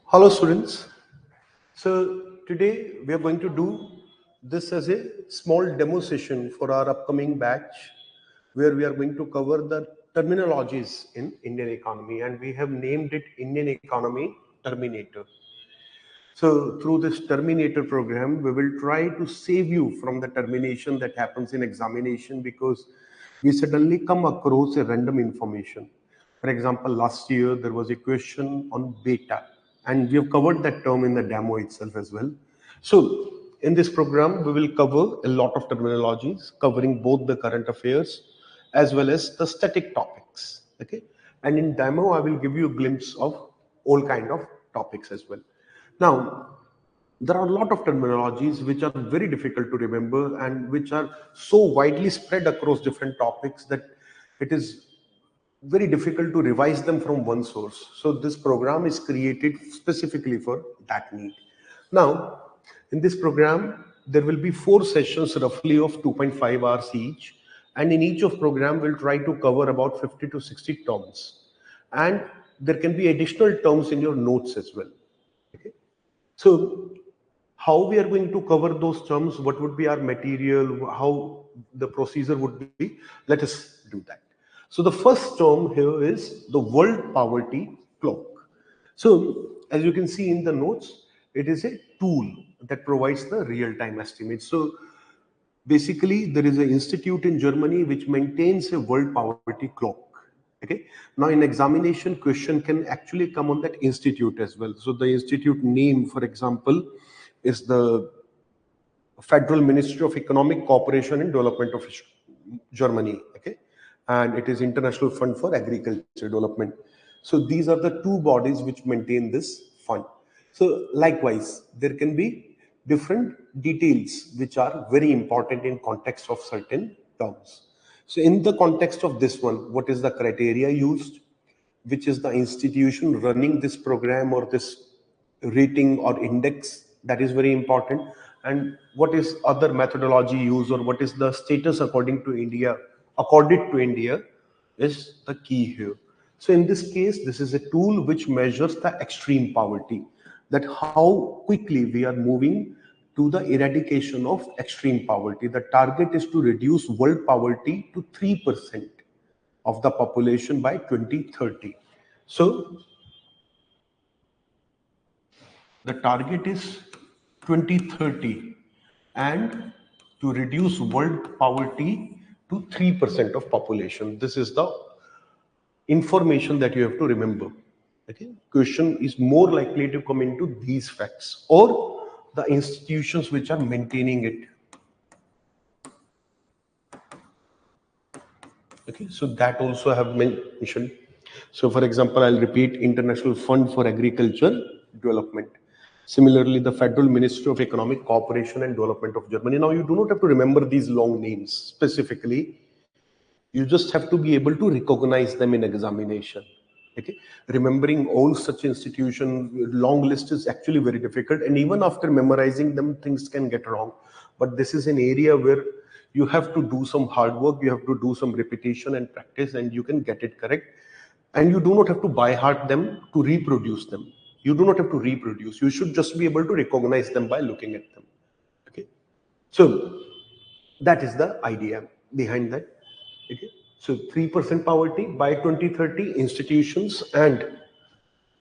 Hello students. So today we are going to do this as a small demo session for our upcoming batch where we are going to cover the terminologies in Indian economy, and we have named it Indian Economy Terminator. So through this Terminator program, we will try to save you from the termination that happens in examination because we suddenly come across a random information. For example, last year there was a question on beta, and we have covered that term in the demo itself as well. So in this program, we will cover a lot of terminologies covering both the current affairs as well as the static topics. Okay, and in demo, I will give you a glimpse of all kind of topics as well. Now, there are a lot of terminologies which are very difficult to remember and which are so widely spread across different topics that it is very difficult to revise them from one source. So this program is created specifically for that need. Now, in this program, there will be 4 sessions roughly of 2.5 hours each. And in each of program, we'll try to cover about 50 to 60 terms. And there can be additional terms in your notes as well. Okay. So how we are going to cover those terms, what would be our material, how the procedure would be, let us do that. So the first term here is the World Poverty Clock. So as you can see in the notes, it is a tool that provides the real-time estimate. So basically, there is an institute in Germany which maintains a world poverty clock. Okay. Now, in examination, question can actually come on that institute as well. So the institute name, for example, is the Federal Ministry of Economic Cooperation and Development of Germany. Okay, and it is International Fund for Agriculture Development. So these are the two bodies which maintain this fund. So likewise, there can be different details which are very important in context of certain terms. So in the context of this one, what is the criteria used? Which is the institution running this program or this rating or index? That is very important. And what is other methodology used, or what is the status according to India, accorded to India, is the key here. So in this case, this is a tool which measures the extreme poverty, that how quickly we are moving to the eradication of extreme poverty. The target is to reduce world poverty to 3% of the population by 2030. So the target is 2030 and to reduce world poverty to 3% of population. This is the information that you have to remember. Okay, question is more likely to come into these facts or the institutions which are maintaining it. Okay, so that also I have mentioned. So for example, I'll repeat: International Fund for Agriculture Development. Similarly, the Federal Ministry of Economic Cooperation and Development of Germany. Now, you do not have to remember these long names specifically. You just have to be able to recognize them in examination. Okay, remembering all such institutions, long list is actually very difficult, and even after memorizing them, things can get wrong. But this is an area where you have to do some hard work, you have to do some repetition and practice, and you can get it correct. And you do not have to by heart them to reproduce them. You do not have to reproduce. You should just be able to recognize them by looking at them. Okay, so that is the idea behind that. Okay, so 3% poverty by 2030, institutions, and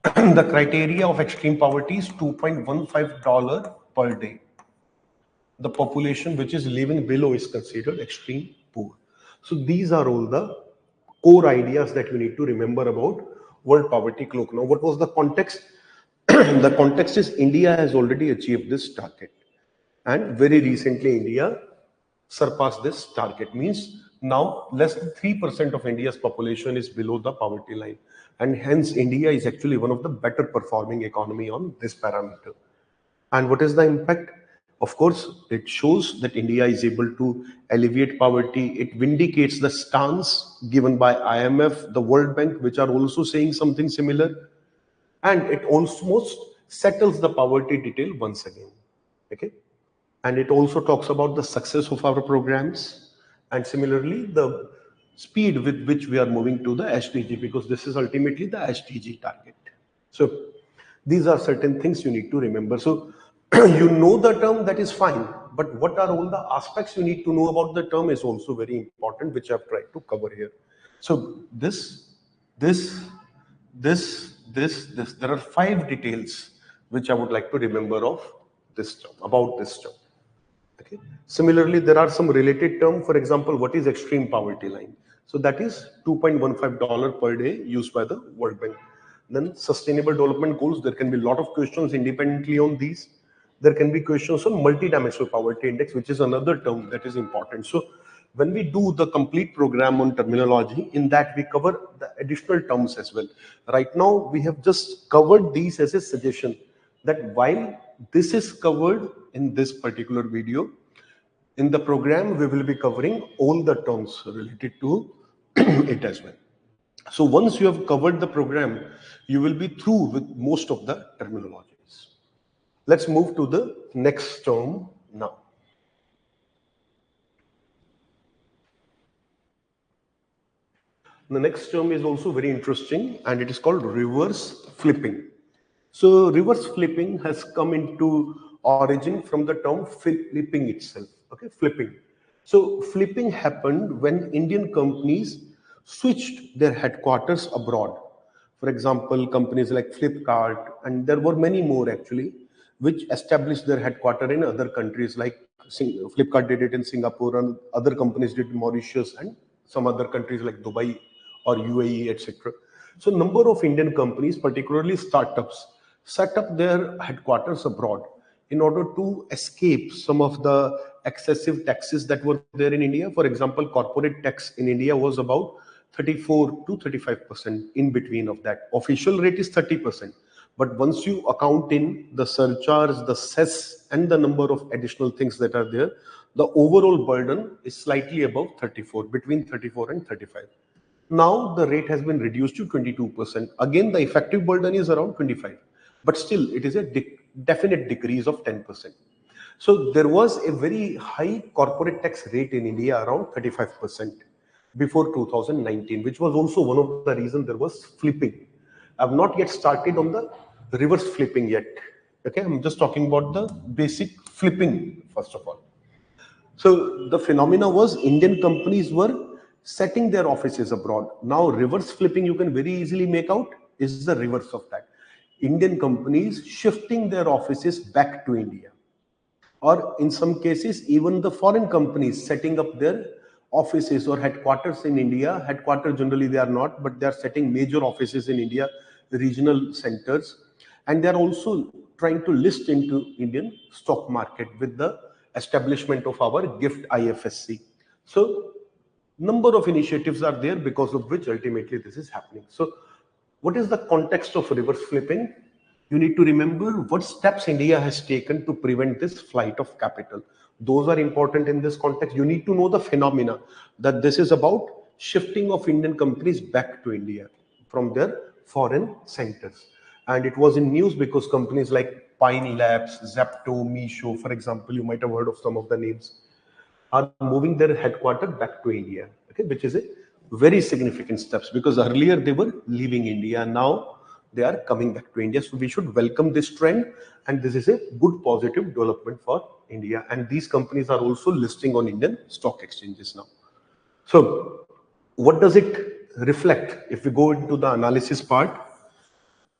the criteria of extreme poverty is $2.15 per day. The population which is living below is considered extreme poor. So these are all the core ideas that you need to remember about World Poverty Clock. Now, what was the context? The context is India has already achieved this target, and very recently India surpassed this target. Means now less than 3% of India's population is below the poverty line, and hence India is actually one of the better performing economy on this parameter. And what is the impact? Of course, it shows that India is able to alleviate poverty. It vindicates the stance given by IMF, the World Bank, which are also saying something similar. And it almost settles the poverty detail once again. Okay. And it also talks about the success of our programs. And similarly, the speed with which we are moving to the SDG, because this is ultimately the SDG target. So these are certain things you need to remember. So you know the term, that is fine, but what are all the aspects you need to know about the term is also very important, which I've tried to cover here. So this, there are 5 details which I would like to remember of this term, about this term. Okay. Similarly, there are some related term. For example, what is extreme poverty line? So that is $2.15 per day used by the World Bank. Then sustainable development goals. There can be a lot of questions independently on these. There can be questions on multidimensional poverty index, which is another term that is important. So when we do the complete program on terminology, in that we cover the additional terms as well. Right now, we have just covered these as a suggestion, that while this is covered in this particular video, in the program we will be covering all the terms related to it as well. So once you have covered the program, you will be through with most of the terminologies. Let's move to the next term now. The next term is also very interesting, and it is called reverse flipping. So reverse flipping has come into origin from the term flipping itself. Okay, flipping. So flipping happened when Indian companies switched their headquarters abroad. For example, companies like Flipkart, and there were many more actually, which established their headquarters in other countries, like Flipkart did it in Singapore, and other companies did Mauritius and some other countries like Dubai or UAE, etc. So number of Indian companies, particularly startups, set up their headquarters abroad in order to escape some of the excessive taxes that were there in India. For example, corporate tax in India was about 34 to 35%, in between of that. Official rate is 30%. But once you account in the surcharge, the cess, and the number of additional things that are there, the overall burden is slightly above 34, between 34 and 35. Now the rate has been reduced to 22%. Again, the effective burden is around 25, but still it is a definite decrease of 10%. So there was a very high corporate tax rate in India, around 35% before 2019, which was also one of the reasons there was flipping. I've not yet started on the reverse flipping yet. Okay, I'm just talking about the basic flipping first of all. So the phenomena was Indian companies were setting their offices abroad. Now reverse flipping you can very easily make out is the reverse of that. Indian companies shifting their offices back to India. Or in some cases, even the foreign companies setting up their offices or headquarters in India. Headquarters generally they are not, but they are setting major offices in India, regional centers. And they are also trying to list into Indian stock market with the establishment of our GIFT IFSC. So number of initiatives are there because of which ultimately this is happening. So what is the context of reverse flipping? You need to remember what steps India has taken to prevent this flight of capital. Those are important in this context. You need to know the phenomena that this is about shifting of Indian companies back to India from their foreign centers. And it was in news because companies like Pine Labs, Zepto, Meesho, for example, you might have heard of some of the names, are moving their headquarters back to India, okay, which is a very significant steps because earlier they were leaving India, now they are coming back to India. So we should welcome this trend, and this is a good positive development for India. And these companies are also listing on Indian stock exchanges now. So what does it reflect? If we go into the analysis part,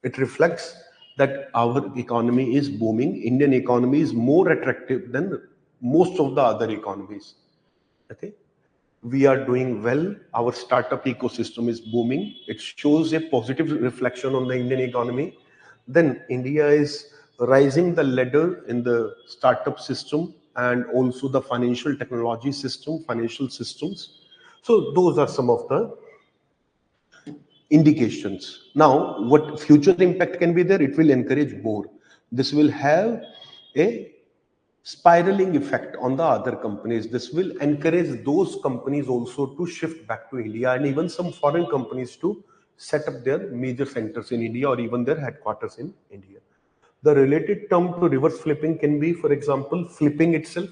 it reflects that our economy is booming. Indian economy is more attractive than most of the other economies. Okay, we are doing well. Our startup ecosystem is booming. It shows a positive reflection on the Indian economy. Then India is rising the ladder in the startup system and also the financial technology system, financial systems. So those are some of the indications. Now, what future impact can be there? It will encourage more. This will have a spiraling effect on the other companies. This will encourage those companies also to shift back to India, and even some foreign companies to set up their major centers in India or even their headquarters in India. The related term to reverse flipping can be, for example, flipping itself,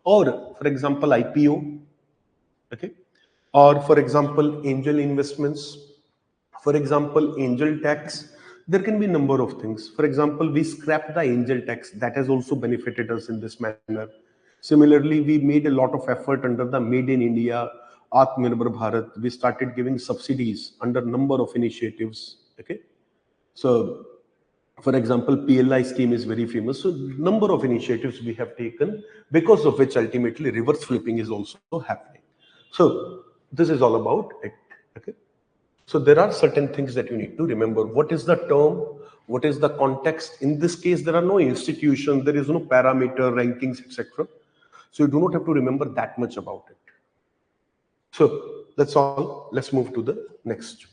or for example, IPO. Okay, Or for example, angel investments, for example, angel tax. There can be number of things. For example, we scrapped the angel tax. That has also benefited us in this manner. Similarly, we made a lot of effort under the Made in India, Atmanirbhar Bharat. We started giving subsidies under number of initiatives. Okay, so for example, PLI scheme is very famous. So number of initiatives we have taken, because of which ultimately reverse flipping is also happening. So this is all about it. Okay, so there are certain things that you need to remember. What is the term? What is the context? In this case, there are no institution, there is no parameter, rankings, etc. So you do not have to remember that much about it. So that's all. Let's move to the next.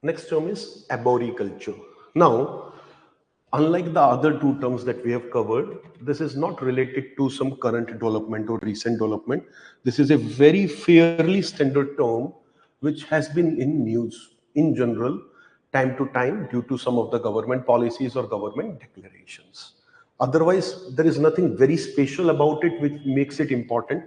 Next term is arboriculture. Now, unlike the other two terms that we have covered, this is not related to some current development or recent development. This is a very fairly standard term which has been in news in general time to time due to some of the government policies or government declarations. Otherwise, there is nothing very special about it which makes it important.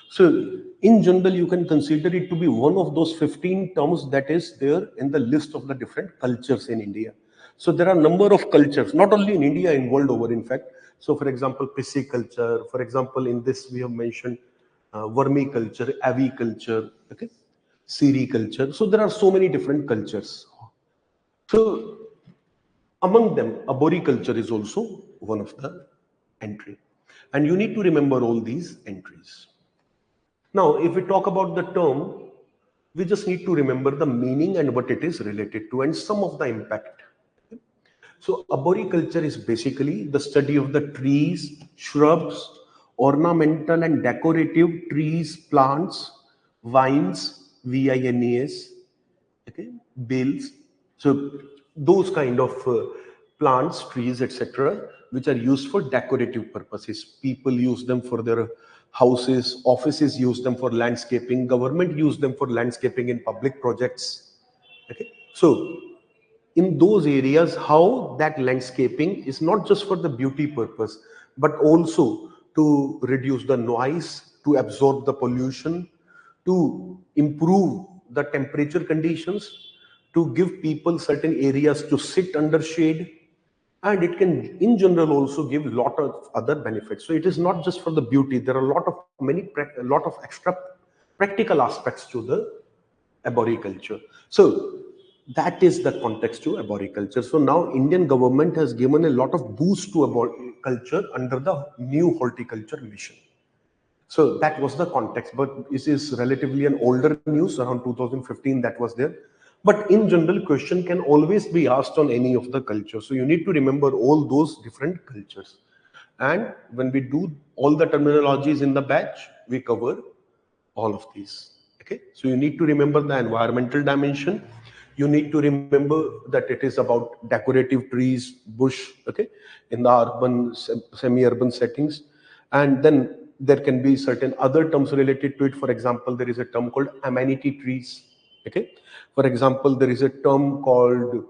So in general, you can consider it to be one of those 15 terms that is there in the list of the different cultures in India. So there are number of cultures, not only in India, in world over, in fact. So for example, pisciculture, for example, in this we have mentioned vermiculture, aviculture, okay, sericulture. So there are so many different cultures. So among them, arboriculture is also one of the entry. And you need to remember all these entries. Now, if we talk about the term, we just need to remember the meaning and what it is related to and some of the impact. So arboriculture is basically the study of the trees, shrubs, ornamental and decorative trees, plants, vines, vines, okay, bales. So those kind of plants, trees, etc., which are used for decorative purposes. People use them for their houses, offices use them for landscaping, government use them for landscaping in public projects. Okay, so in those areas, how that landscaping is not just for the beauty purpose, but also to reduce the noise, to absorb the pollution, to improve the temperature conditions, to give people certain areas to sit under shade, and it can in general also give a lot of other benefits. So it is not just for the beauty. There are a lot of extra practical aspects to the arboriculture. So that is the context to arboriculture. So now Indian government has given a lot of boost to arboriculture under the new horticulture mission. So that was the context, but this is relatively an older news, around 2015 that was there. But in general, question can always be asked on any of the cultures. So you need to remember all those different cultures. And when we do all the terminologies in the batch, we cover all of these. Okay, so you need to remember the environmental dimension. You need to remember that it is about decorative trees, bush, okay, in the urban, semi-urban settings. And then there can be certain other terms related to it. For example, there is a term called amenity trees. Okay, for example, there is a term called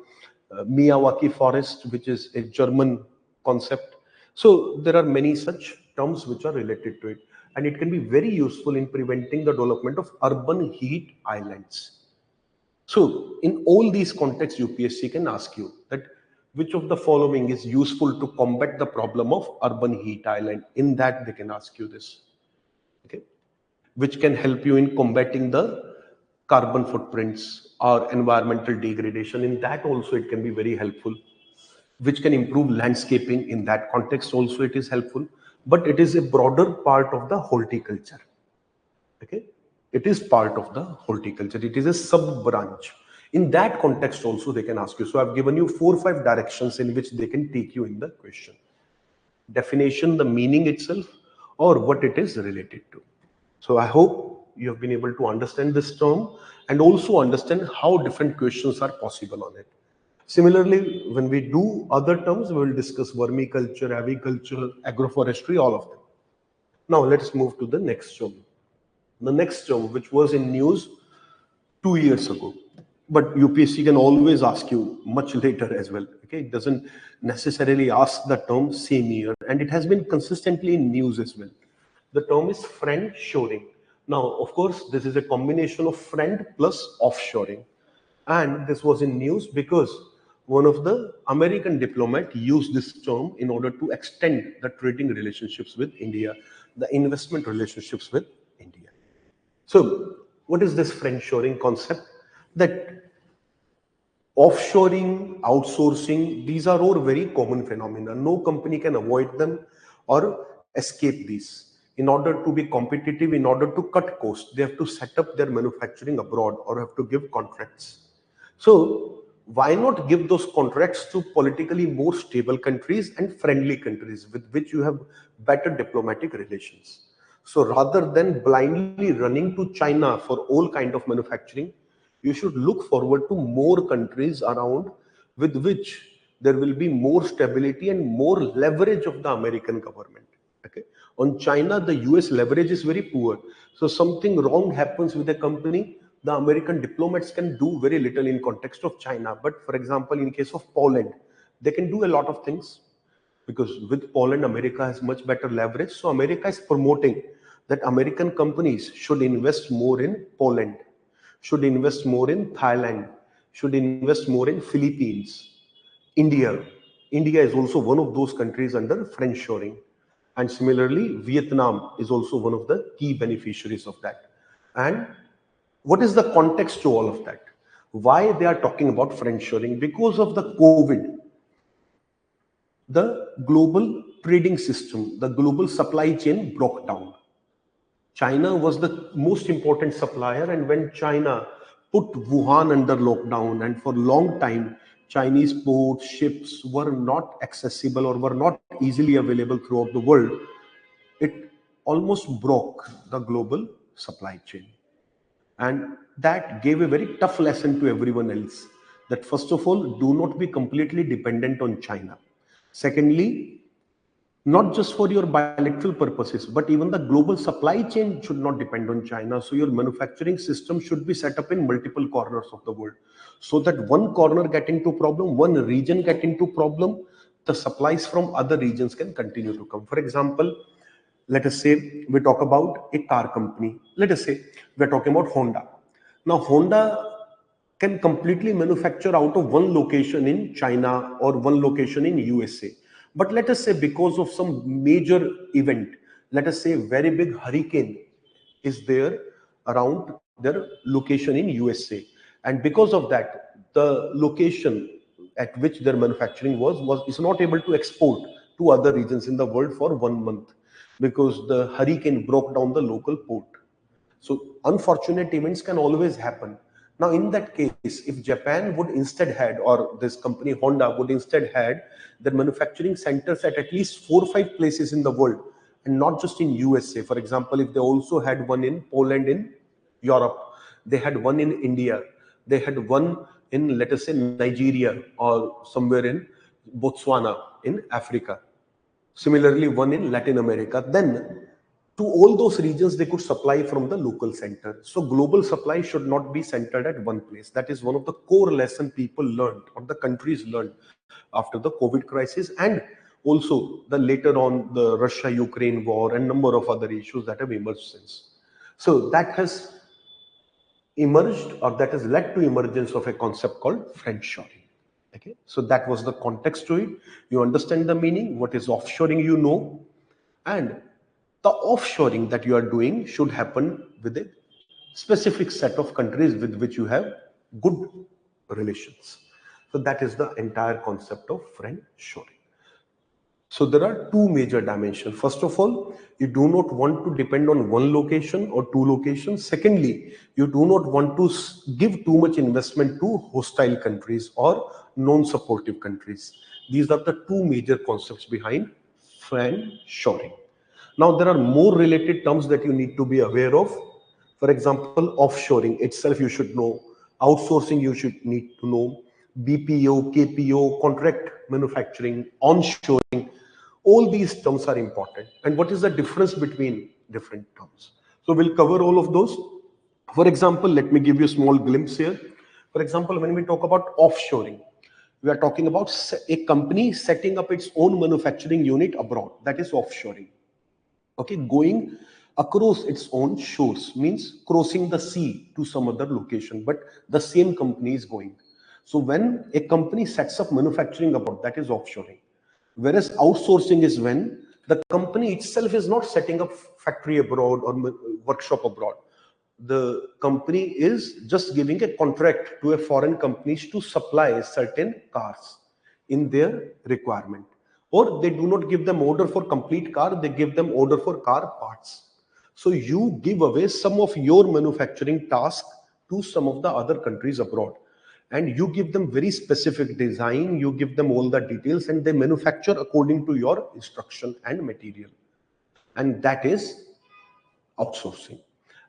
Miyawaki forest, which is a German concept. So there are many such terms which are related to it, and it can be very useful in preventing the development of urban heat islands. So in all these contexts, UPSC can ask you that which of the following is useful to combat the problem of urban heat island. In that, they can ask you this. Okay, which can help you in combating the carbon footprints or environmental degradation. In that also, it can be very helpful. Which can improve landscaping. In that context also, it is helpful. But it is a broader part of the horticulture. Okay, it is part of the horticulture. It is a sub branch. In that context also, they can ask you. So I've given you 4 or 5 directions in which they can take you in the question. Definition, the meaning itself, or what it is related to. So I hope you have been able to understand this term and also understand how different questions are possible on it. Similarly, when we do other terms, we will discuss vermiculture, aviculture, agroforestry, all of them. Now let's move to the next term. The next term, which was in news 2 years ago. but UPSC can always ask you much later as well. Okay, it doesn't necessarily ask the term same year, and it has been consistently in news as well. The term is friend shoring. Now, of course, this is a combination of friend plus offshoring, and this was in news because one of the American diplomat used this term in order to extend the trading relationships with India, the investment relationships with India. So, what is this friend shoring concept? That offshoring, outsourcing, these are all very common phenomena. No company can avoid them or escape these. In order to be competitive, in order to cut costs, they have to set up their manufacturing abroad or have to give contracts. So why not give those contracts to politically more stable countries and friendly countries with which you have better diplomatic relations? So rather than blindly running to China for all kind of manufacturing, you should look forward to more countries around with which there will be more stability and more leverage of the American government. Okay. On China, the US leverage is very poor. So something wrong happens with a company, the American diplomats can do very little in context of China. But for example, in case of Poland, they can do a lot of things because with Poland, America has much better leverage. So America is promoting that American companies should invest more in Poland, should invest more in Thailand, should invest more in Philippines, India. India is also one of those countries under friendshoring. And similarly, Vietnam is also one of the key beneficiaries of that. And what is the context to all of that? Why they are talking about friendshoring? Because of the COVID, the global trading system, the global supply chain broke down. China was the most important supplier, and when China put Wuhan under lockdown, and for a long time, Chinese ports, ships were not accessible or were not easily available throughout the world, it almost broke the global supply chain. And that gave a very tough lesson to everyone else that first of all, do not be completely dependent on China. Secondly, not just for your bilateral purposes, but even the global supply chain should not depend on China. So your manufacturing system should be set up in multiple corners of the world, so that one corner get into problem, one region get into problem, the supplies from other regions can continue to come. For example, let us say we talk about a car company. Let us say we're talking about Honda. Now, Honda can completely manufacture out of one location in China or one location in USA. But let us say because of some major event, let us say very big hurricane is there around their location in USA. And because of that, the location at which their manufacturing was is not able to export to other regions in the world for 1 month because the hurricane broke down the local port. So unfortunate events can always happen. Now, in that case, if Japan would instead had, or this company Honda would instead had their manufacturing centers at least 4 or 5 places in the world, and not just in USA. For example, if they also had one in Poland in Europe, they had one in India, they had one in, let us say, Nigeria or somewhere in Botswana in Africa. Similarly, one in Latin America. Then to all those regions, they could supply from the local center. So global supply should not be centered at one place. That is one of the core lesson people learned or the countries learned after the COVID crisis, and also the later on the Russia-Ukraine war and number of other issues that have emerged since. So that has emerged, or that has led to emergence of a concept called friendshoring. Okay, so that was the context to it. You understand the meaning, what is offshoring, you know, and the offshoring that you are doing should happen with a specific set of countries with which you have good relations. So that is the entire concept of friendshoring. So there are two major dimensions. First of all, you do not want to depend on one location or two locations. Secondly, you do not want to give too much investment to hostile countries or non-supportive countries. These are the two major concepts behind friendshoring. Now, there are more related terms that you need to be aware of. For example, offshoring itself you should know. Outsourcing you should need to know. BPO, KPO, contract manufacturing, onshoring. All these terms are important. And what is the difference between different terms? So we'll cover all of those. For example, let me give you a small glimpse here. For example, when we talk about offshoring, we are talking about a company setting up its own manufacturing unit abroad. That is offshoring. Okay, going across its own shores means crossing the sea to some other location, but the same company is going. So when a company sets up manufacturing abroad, that is offshoring. Whereas outsourcing is when the company itself is not setting up factory abroad or workshop abroad. The company is just giving a contract to a foreign companies to supply certain cars in their requirement, or they do not give them order for complete car, they give them order for car parts. So you give away some of your manufacturing task to some of the other countries abroad, and you give them very specific design, you give them all the details, and they manufacture according to your instruction and material. And that is outsourcing,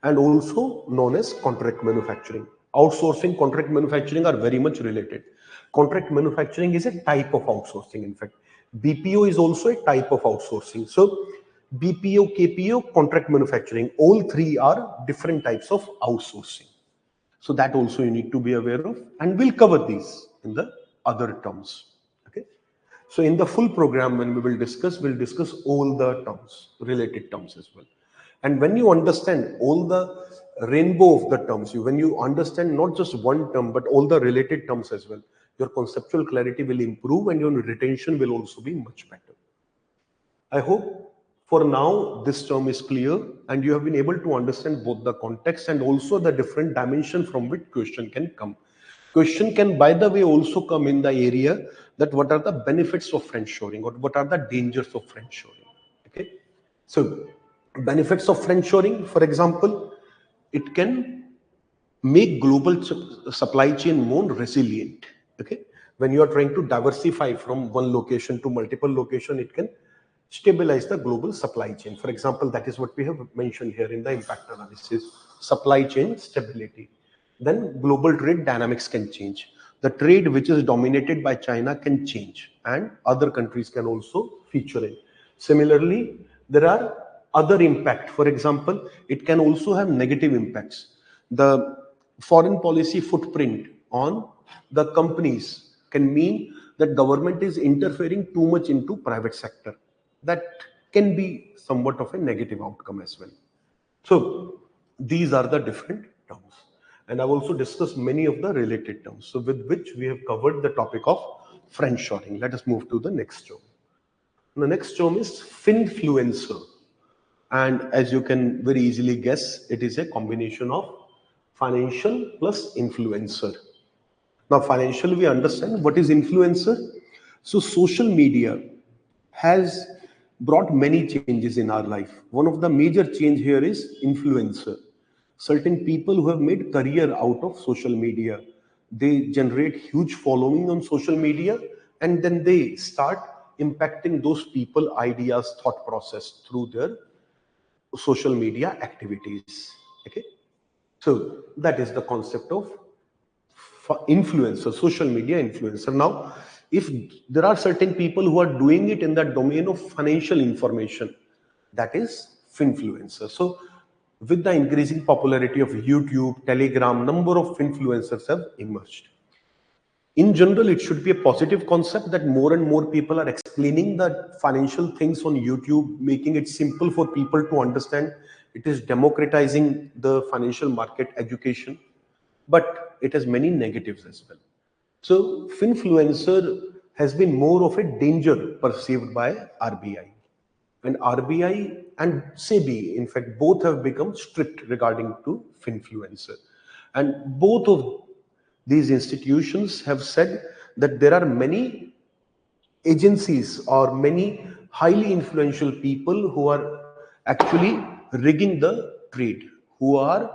and also known as contract manufacturing. Outsourcing, contract manufacturing are very much related. Contract manufacturing is a type of outsourcing. In fact, BPO is also a type of outsourcing. So BPO, KPO, contract manufacturing, all three are different types of outsourcing. So that also you need to be aware of, and we'll cover these in the other terms. Okay. So in the full program, when we will discuss, we'll discuss all the terms, related terms as well. And when you understand all the rainbow of the terms, when you understand not just one term, but all the related terms as well, your conceptual clarity will improve and your retention will also be much better. I hope for now this term is clear and you have been able to understand both the context and also the different dimension from which question can come. Question can, by the way, also come in the area that what are the benefits of friendshoring or what are the dangers of friendshoring. Okay, so benefits of friendshoring, for example, it can make global supply chain more resilient. Okay, when you are trying to diversify from one location to multiple location, it can stabilize the global supply chain. For example, that is what we have mentioned here in the impact analysis, supply chain stability. Then global trade dynamics can change. The trade which is dominated by China can change and other countries can also feature in. Similarly, there are other impact. For example, it can also have negative impacts. The foreign policy footprint on the companies can mean that government is interfering too much into private sector. That can be somewhat of a negative outcome as well. So these are the different terms. And I've also discussed many of the related terms. So with which we have covered the topic of friendshoring. Let us move to the next term. The next term is finfluencer. And as you can very easily guess, it is a combination of financial plus influencer. Now, financial, we understand what is influencer. So social media has brought many changes in our life. One of the major change here is influencer. Certain people who have made career out of social media, they generate huge following on social media, and then they start impacting those people ideas, thought process through their social media activities. Okay, so that is the concept of influencer, social media influencer. Now, if there are certain people who are doing it in the domain of financial information, that is finfluencer. So with the increasing popularity of YouTube, Telegram, number of influencers have emerged. In general, it should be a positive concept that more and more people are explaining the financial things on YouTube, making it simple for people to understand. It is democratizing the financial market education, but it has many negatives as well. So finfluencer has been more of a danger perceived by RBI. And RBI and SEBI, in fact, both have become strict regarding to finfluencer. And both of these institutions have said that there are many agencies or many highly influential people who are actually rigging the trade, who are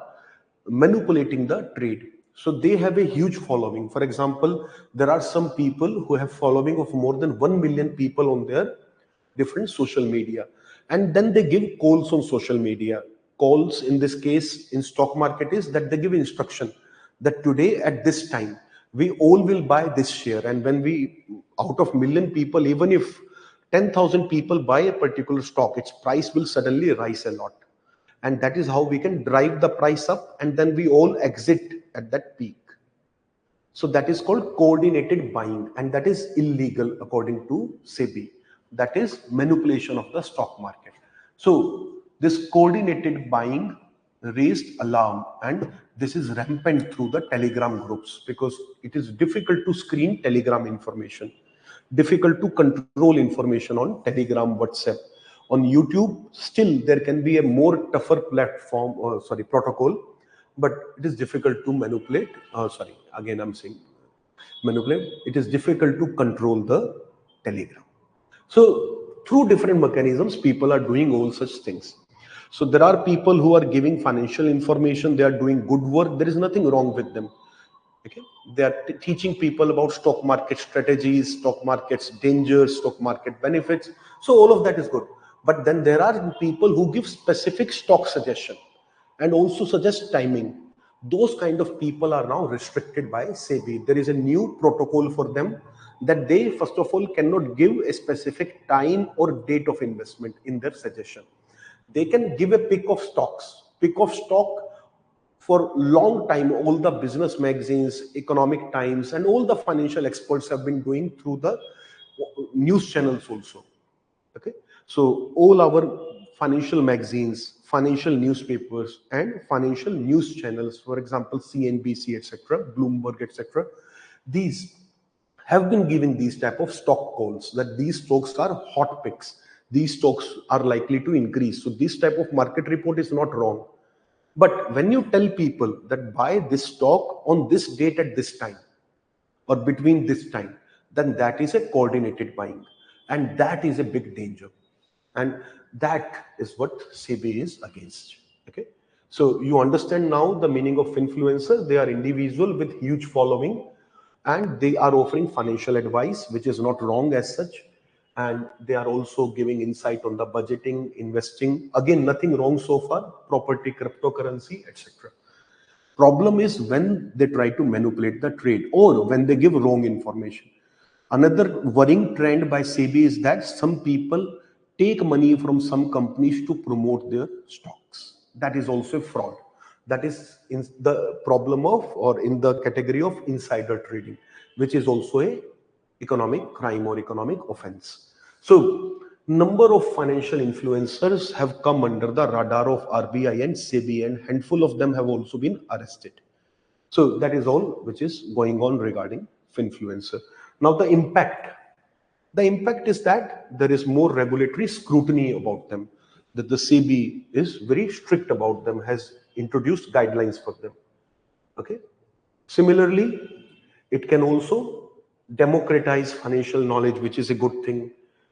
manipulating the trade. So they have a huge following. For example, there are some people who have following of more than 1 million people on their different social media. And then they give calls on social media. Calls in this case in stock market is that they give instruction that today at this time, we all will buy this share. And when we, out of million people, even if 10,000 people buy a particular stock, its price will suddenly rise a lot. And that is how we can drive the price up and then we all exit at that peak. So that is called coordinated buying, and that is illegal according to SEBI. That is manipulation of the stock market. So this coordinated buying raised alarm, and this is rampant through the Telegram groups because it is difficult to screen Telegram information, difficult to control information on Telegram, WhatsApp. On YouTube, still there can be a more tougher platform, protocol, but it is difficult to manipulate. Again, I'm saying manipulate. It is difficult to control the Telegram. So through different mechanisms, people are doing all such things. So there are people who are giving financial information. They are doing good work. There is nothing wrong with them. Okay, they are teaching people about stock market strategies, stock market's dangers, stock market benefits. So all of that is good. But then there are people who give specific stock suggestion and also suggest timing. Those kind of people are now restricted by SEBI. There is a new protocol for them that they first of all cannot give a specific time or date of investment in their suggestion. They can give a pick of stocks, pick of stock. For long time, all the business magazines, economic times, and all the financial experts have been doing through the news channels also. Okay, so all our financial magazines, financial newspapers, and financial news channels, for example CNBC, etc., Bloomberg, etc., these have been giving these type of stock calls that these stocks are hot picks, these stocks are likely to increase. So this type of market report is not wrong. But when you tell people that buy this stock on this date at this time or between this time, then that is a coordinated buying, and that is a big danger. And that is what SEBI is against. Okay, so you understand now the meaning of influencer. They are individual with huge following, and they are offering financial advice, which is not wrong as such. And they are also giving insight on the budgeting, investing. Again, nothing wrong so far. Property, cryptocurrency, etc. Problem is when they try to manipulate the trade or when they give wrong information. Another worrying trend by SEBI is that some people take money from some companies to promote their stocks. That is also fraud. That is in the problem of, or in the category of insider trading, which is also a economic crime or economic offense. So number of financial influencers have come under the radar of RBI and SEBI, and handful of them have also been arrested. So that is all which is going on regarding finfluencer. Now the impact. The impact is that there is more regulatory scrutiny about them, that the SEBI is very strict about them, has introduced guidelines for them. Okay. Similarly, it can also democratize financial knowledge, which is a good thing.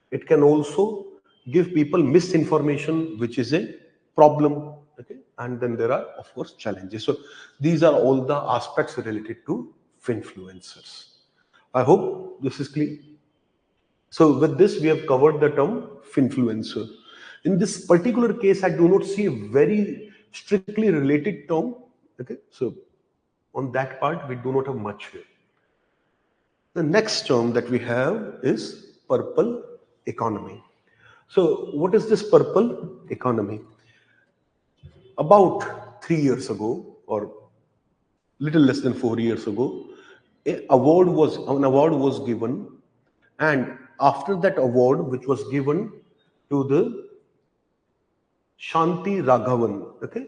It can also give people misinformation, which is a problem. Okay, and then there are, of course, challenges. So these are all the aspects related to finfluencers. I hope this is clear. So with this, we have covered the term finfluencer. In this particular case, I do not see a very strictly related term. Okay, so on that part, we do not have much here. The next term that we have is purple economy. So what is this purple economy? About 3 years ago, or little less than 4 years ago, an award was given, and after that award, which was given to the Shanti Raghavan, okay,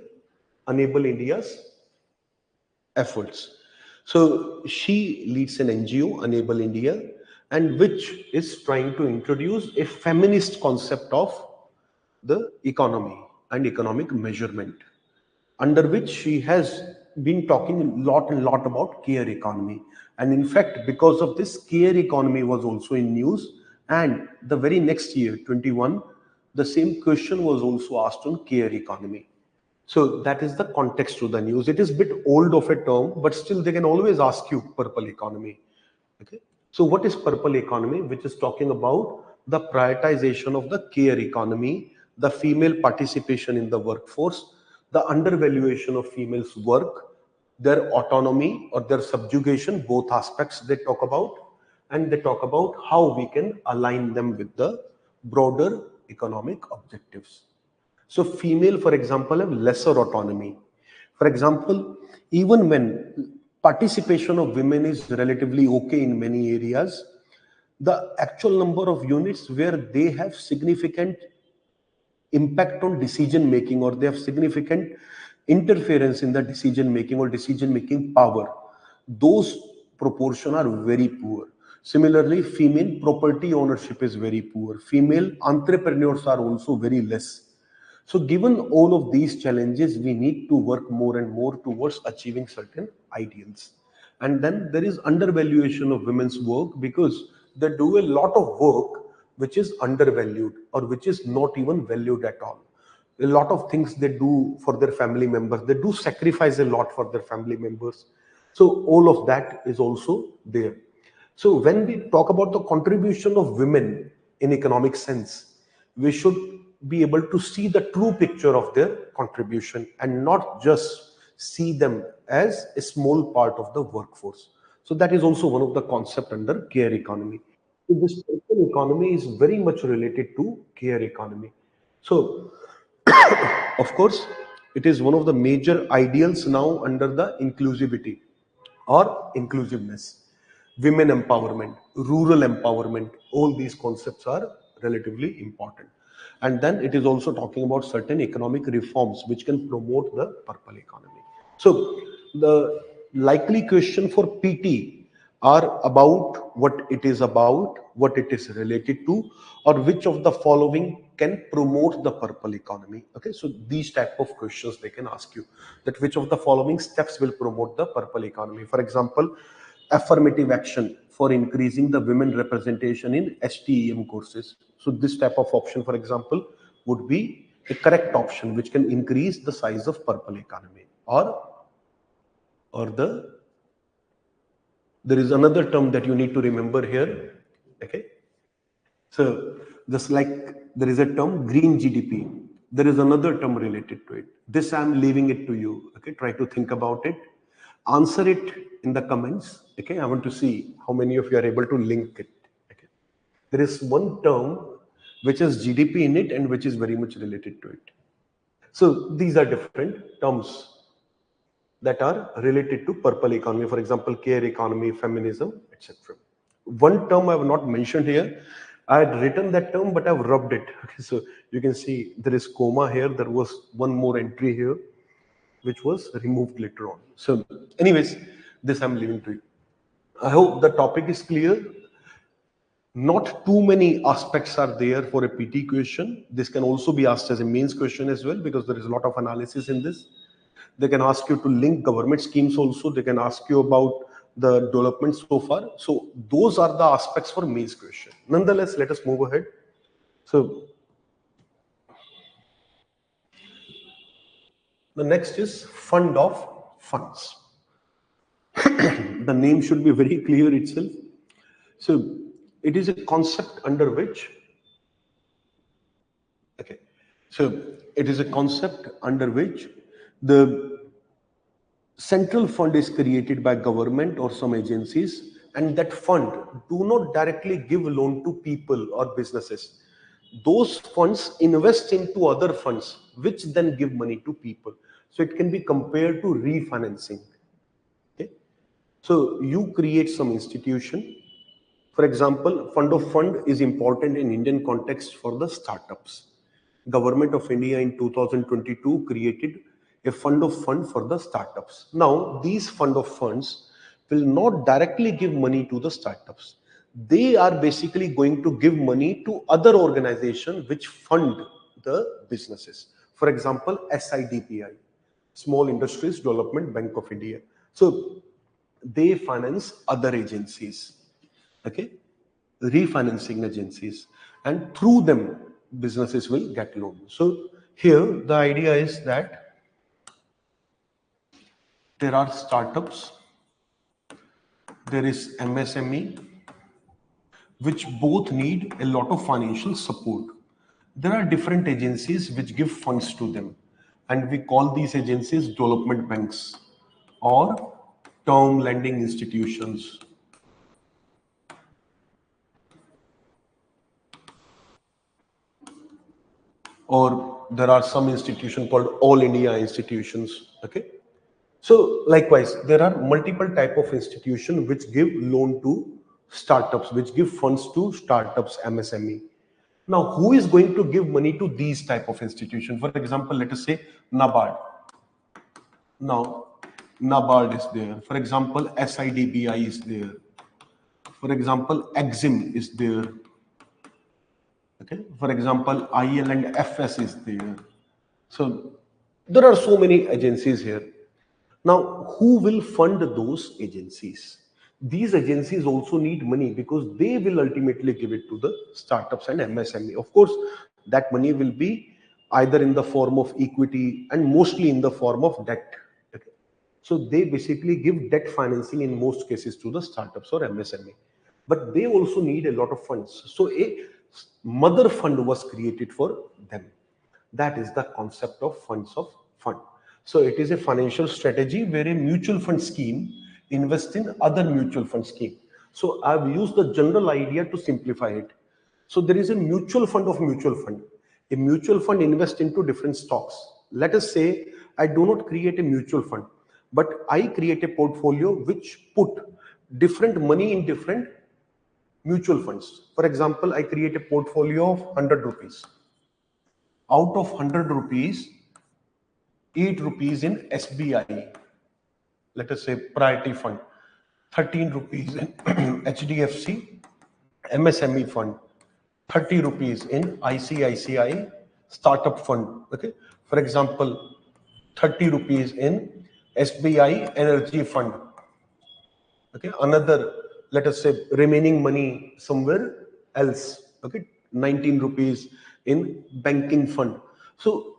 Enable India's efforts. So she leads an NGO, Enable India, and which is trying to introduce a feminist concept of the economy and economic measurement, under which she has been talking a lot and lot about care economy. And in fact, because of this, care economy was also in news. And the very next year, 21, the same question was also asked on care economy. So that is the context to the news. It is a bit old of a term, but still they can always ask you purple economy. Okay. So what is purple economy? Which is talking about the prioritization of the care economy, the female participation in the workforce, the undervaluation of females' work, their autonomy or their subjugation, both aspects they talk about, and they talk about how we can align them with the broader economic objectives. So female, for example, have lesser autonomy. For example, even when participation of women is relatively okay in many areas. The actual number of units where they have significant impact on decision making, or they have significant interference in the decision making or decision making power, those proportion are very poor. Similarly, female property ownership is very poor, female entrepreneurs are also very less. So given all of these challenges, we need to work more and more towards achieving certain ideals. And then there is undervaluation of women's work, because they do a lot of work which is undervalued or which is not even valued at all. A lot of things they do for their family members, they do sacrifice a lot for their family members. So all of that is also there. So when we talk about the contribution of women in economic sense, we should be able to see the true picture of their contribution and not just see them as a small part of the workforce. So that is also one of the concept under care economy. So this circle economy is very much related to care economy. So of course, it is one of the major ideals now under the inclusivity or inclusiveness. Women empowerment, rural empowerment, all these concepts are relatively important. And then it is also talking about certain economic reforms which can promote the purple economy. So the likely question for PT are about what it is about, what it is related to, or which of the following can promote the purple economy. Okay, so these type of questions they can ask you, that which of the following steps will promote the purple economy. For example, affirmative action for increasing the women representation in STEM courses. So this type of option, for example, would be a correct option which can increase the size of purple economy. Or there is another term that you need to remember here. Okay, so just like there is a term green GDP, there is another term related to it. This I'm leaving it to you. Okay, try to think about it, answer it in the comments. Okay, I want to see how many of you are able to link it. Okay, there is one term which has GDP in it and which is very much related to it. So these are different terms that are related to purple economy, for example, care economy, feminism, etc. One term I have not mentioned here. I had written that term, but I've rubbed it. Okay, so you can see there is comma here. There was one more entry here, which was removed later on. So, anyways, this I'm leaving to you. I hope the topic is clear. Not too many aspects are there for a PT question. This can also be asked as a mains question as well, because there is a lot of analysis in this. They can ask you to link government schemes also. They can ask you about the development so far. So those are the aspects for mains question. Nonetheless, let us move ahead. So the next is fund of funds. The name should be very clear itself. So it is a concept under which, okay, so it is a concept under which the central fund is created by government or some agencies, and that fund do not directly give loan to people or businesses. Those funds invest into other funds which then give money to people. So it can be compared to refinancing. Okay, so you create some institution. For example, fund of fund is important in Indian context for the startups. Government of India in 2022 created a fund of fund for the startups. Now, these fund of funds will not directly give money to the startups. They are basically going to give money to other organizations which fund the businesses. For example, SIDPI, Small Industries Development Bank of India. So they finance other agencies. Okay, refinancing agencies, and through them businesses will get loans. So here the idea is that there are startups, there is MSME, which both need a lot of financial support. There are different agencies which give funds to them, and we call these agencies development banks or term lending institutions. Or there are some institutions called all India institutions. Okay, So likewise, there are multiple type of institutions which give loan to startups, which give funds to startups, MSME. Now, who is going to give money to these type of institutions? For example, let us say NABARD. Now, NABARD is there. For example, SIDBI is there. For example, EXIM is there. Okay. For example, IL and FS is there. So there are so many agencies here. Now, who will fund those agencies? These agencies also need money because they will ultimately give it to the startups and MSME. Of course, that money will be either in the form of equity and mostly in the form of debt. Okay. So they basically give debt financing in most cases to the startups or MSME. But they also need a lot of funds. So a mother fund was created for them. That is the concept of funds of fund. So it is a financial strategy where a mutual fund scheme invests in other mutual fund scheme. So I've used the general idea to simplify it. So there is a mutual fund of mutual fund. A mutual fund invests into different stocks. Let us say I do not create a mutual fund, but I create a portfolio which put different money in different mutual funds. For example, I create a portfolio of 100 rupees. Out of 100 rupees, 8 rupees in SBI, let us say priority fund, 13 rupees in HDFC MSME fund, 30 rupees in ICICI startup fund. Okay. For example, 30 rupees in SBI energy fund. Okay. Another, let us say, remaining money somewhere else. Okay. 19 rupees in banking fund. So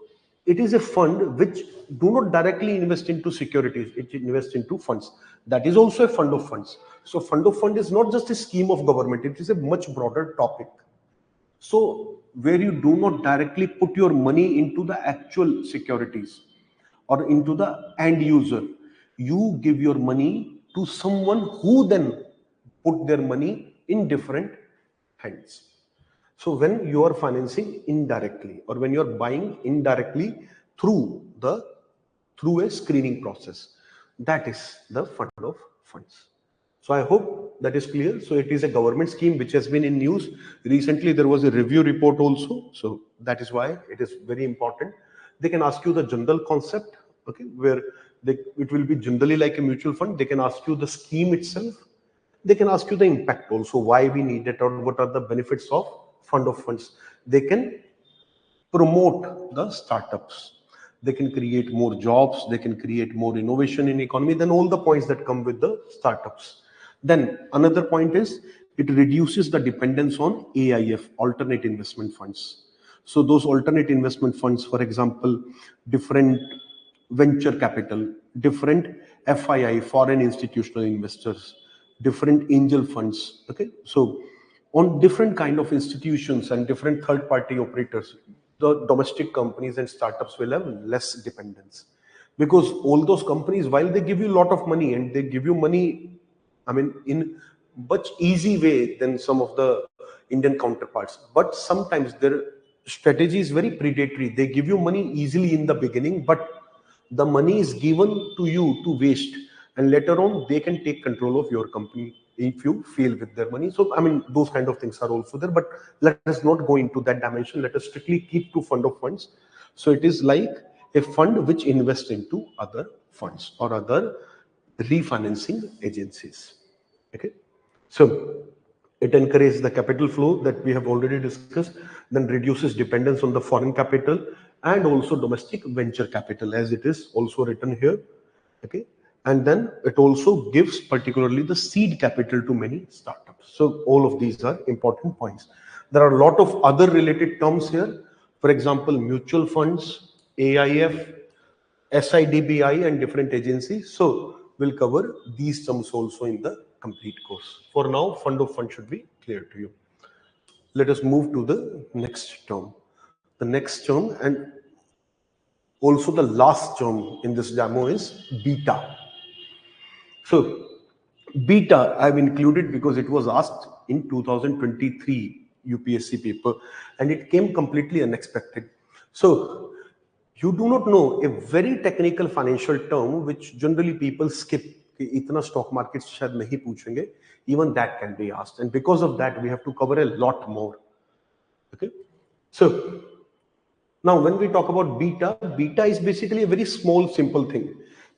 it is a fund which do not directly invest into securities, it invests into funds. That is also a fund of funds. So fund of fund is not just a scheme of government, it is a much broader topic. So where you do not directly put your money into the actual securities or into the end user, you give your money to someone who then put their money in different hands. So when you are financing indirectly or when you are buying indirectly through a screening process, that is the fund of funds. So I hope that is clear. So it is a government scheme which has been in news recently. There was a review report also, so that is why it is very important. They can ask you the general concept, okay, where it will be generally like a mutual fund. They can ask you the scheme itself. They can ask you the impact also, why we need it or what are the benefits of fund of funds. They can promote the startups. They can create more jobs. They can create more innovation in economy. Then all the points that come with the startups. Then another point is it reduces the dependence on AIF, alternate investment funds. So those alternate investment funds, for example, different venture capital, different FII, foreign institutional investors, different angel funds. Okay, so on different kind of institutions and different third party operators, the domestic companies and startups will have less dependence, because all those companies, while they give you a lot of money and they give you money, I mean, in much easy way than some of the Indian counterparts, but sometimes their strategy is very predatory. They give you money easily in the beginning, but the money is given to you to waste, and later on they can take control of your company if you fail with their money. So I mean, those kind of things are also there, but let us not go into that dimension. Let us strictly keep to fund of funds. So it is like a fund which invests into other funds or other refinancing agencies. Okay, so it encourages the capital flow that we have already discussed, then reduces dependence on the foreign capital and also domestic venture capital, as it is also written here. Okay, and then it also gives particularly the seed capital to many startups. So all of these are important points. There are a lot of other related terms here. For example, mutual funds, AIF, SIDBI and different agencies. So we'll cover these terms also in the complete course. For now, fund of fund should be clear to you. Let us move to the next term. The next term and also the last term in this demo is beta. So beta I've included because it was asked in 2023 UPSC paper and it came completely unexpected. So You do not know a very technical financial term which generally people skip. कि इतना stock market शायद नहीं पूछेंगे. Even that can be asked, and because of that, we have to cover a lot more. Okay, so now when we talk about beta, beta is basically a very small, simple thing.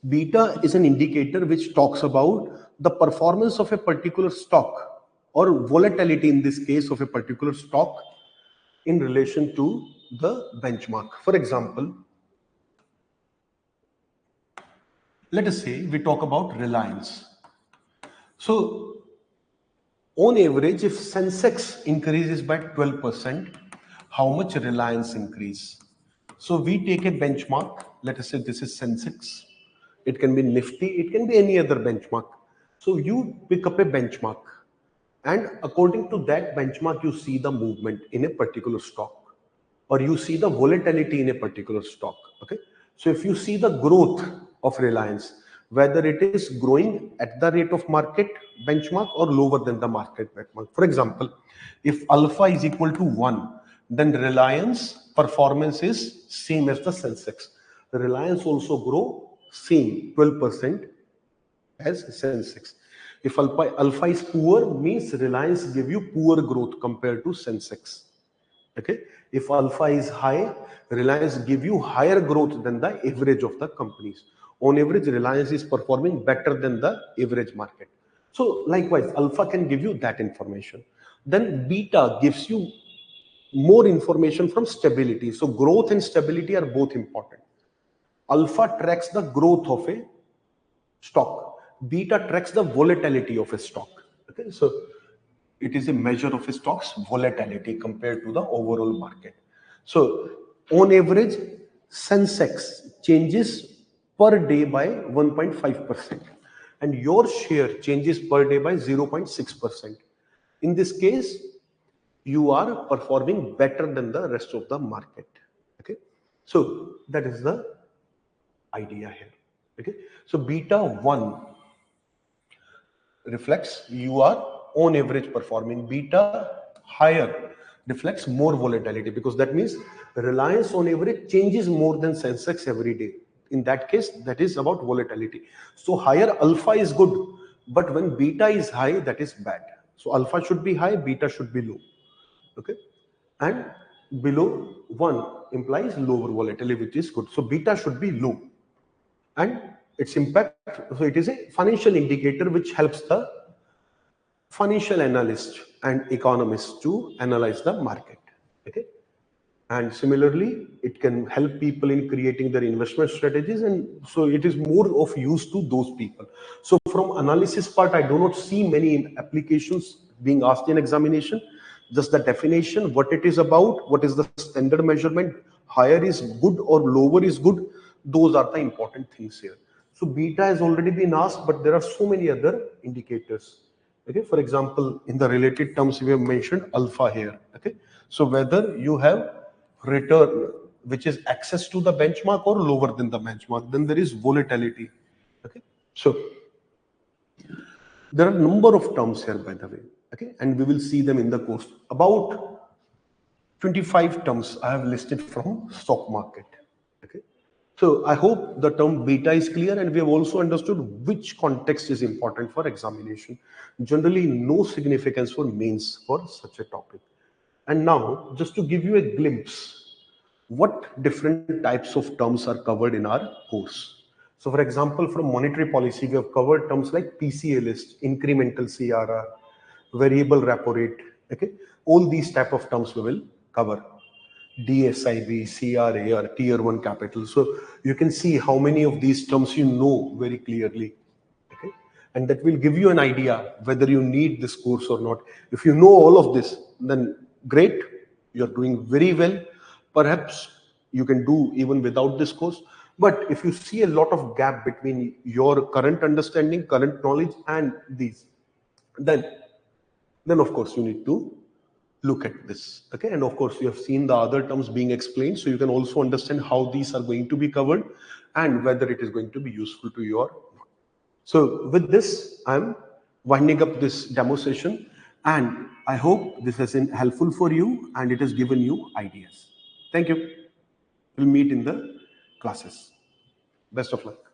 Beta is an indicator which talks about the performance of a particular stock or volatility in this case of a particular stock in relation to the benchmark. For example, let us say we talk about Reliance. So on average, if Sensex increases by 12%, how much Reliance increase? So we take a benchmark. Let us say this is Sensex. It can be Nifty. It can be any other benchmark. So you pick up a benchmark, and according to that benchmark, you see the movement in a particular stock, or you see the volatility in a particular stock. Okay. So if you see the growth of Reliance, whether it is growing at the rate of market benchmark or lower than the market benchmark. For example, if alpha is equal to 1, then Reliance performance is same as the Sensex. Reliance also grow same 12% as Sensex. If alpha is poor, means Reliance give you poor growth compared to Sensex. Okay, if alpha is high, Reliance give you higher growth than the average of the companies. On average, Reliance is performing better than the average market. So likewise, alpha can give you that information. Then beta gives you more information from stability. So growth and stability are both important. Alpha tracks the growth of a stock. Beta tracks the volatility of a stock. Okay, so it is a measure of a stock's volatility compared to the overall market. So on average, Sensex changes per day by 1.5%, and your share changes per day by 0.6%. In this case, you are performing better than the rest of the market. Okay, so that is the idea here. Okay, so beta 1 reflects you are on average performing. Beta higher reflects more volatility, because that means Reliance on average changes more than Sensex every day. In that case, that is about volatility. So higher alpha is good, but when beta is high, that is bad. So alpha should be high, beta should be low. Okay, and below 1 implies lower volatility, which is good. So beta should be low, and its impact, so it is a financial indicator which helps the financial analyst and economists to analyze the market. Okay, and similarly it can help people in creating their investment strategies, and so it is more of use to those people. So from analysis part, I do not see many applications being asked in examination. Just the definition, what it is about, what is the standard measurement, higher is good or lower is good, those are the important things here. So beta has already been asked, but there are so many other indicators. Okay, for example, in the related terms, we have mentioned alpha here. Okay, so whether you have return which is access to the benchmark or lower than the benchmark, then there is volatility. Okay, so there are a number of terms here, by the way. Okay, and we will see them in the course. About 25 terms I have listed from stock market. Okay, so I hope the term beta is clear, and we have also understood which context is important for examination. Generally, no significance for mains for such a topic. And now, just to give you a glimpse, what different types of terms are covered in our course. So for example, from monetary policy, we have covered terms like PCA list, incremental CRR, variable repo rate. Okay, all these type of terms we will cover. DSIB, CRA, or tier 1 capital. So you can see how many of these terms you know very clearly. Okay, and that will give you an idea whether you need this course or not. If you know all of this, then great, you're doing very well. Perhaps you can do even without this course. But if you see a lot of gap between your current understanding, current knowledge, and these, then of course you need to look at this. Okay, and of course you have seen the other terms being explained, so you can also understand how these are going to be covered and whether it is going to be useful to you or not. So with this, I'm winding up this demo session, and I hope this has been helpful for you and it has given you ideas. Thank you. We'll meet in the classes. Best of luck.